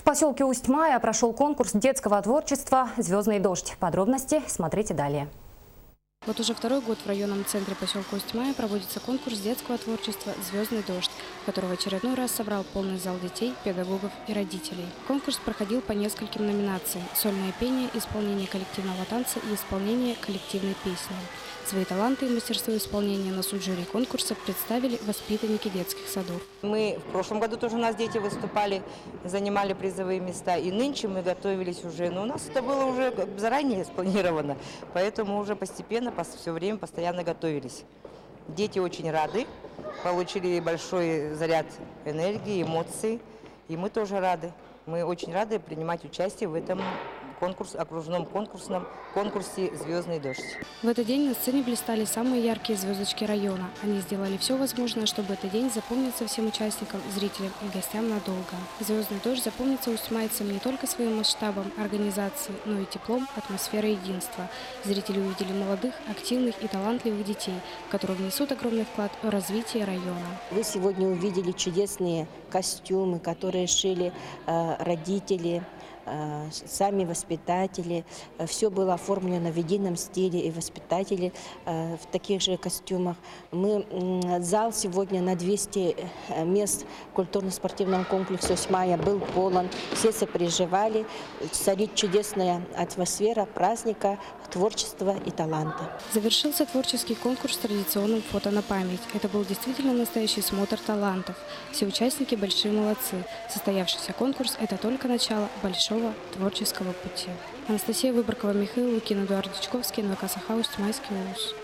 В поселке Усть-Мая прошел конкурс детского творчества «Звездный дождь». Подробности смотрите далее. Вот уже второй год в районном центре поселка Усть-Мая проводится конкурс детского творчества «Звездный дождь», который в очередной раз собрал полный зал детей, педагогов и родителей. Конкурс проходил по нескольким номинациям: сольное пение, исполнение коллективного танца и исполнение коллективной песни. Свои таланты и мастерство исполнения на суд жюри конкурса представили воспитанники детских садов. Мы в прошлом году тоже у нас дети выступали, занимали призовые места. И нынче мы готовились уже. Но у нас это было уже заранее спланировано. Поэтому уже постепенно, все время постоянно готовились. Дети очень рады, получили большой заряд энергии, эмоций. И мы тоже рады. Мы очень рады принимать участие в этом окружном конкурсном конкурсе «Звездный дождь». В этот день на сцене блистали самые яркие звездочки района. Они сделали все возможное, чтобы этот день запомнился всем участникам, зрителям и гостям надолго. «Звездный дождь» запомнится усть-майцам не только своим масштабом организации, но и теплом, атмосферой единства. Зрители увидели молодых, активных и талантливых детей, которые внесут огромный вклад в развитие района. Вы сегодня увидели чудесные костюмы, которые шили родители, сами воспитатели. Все было оформлено в едином стиле, и воспитатели в таких же костюмах. Зал сегодня на 200 мест в культурно-спортивном комплексе «Усть-Мая» был полон. Все сопереживали. Царит чудесная атмосфера праздника, творчества и таланта. Завершился творческий конкурс традиционным фото на память. Это был действительно настоящий смотр талантов. Все участники большие молодцы. Состоявшийся конкурс – это только начало большого творческого пути. Анастасия Выборкова, Михаил Лукин, Эдуард Дичковский, НВК Саха, Усть-Майский УУС.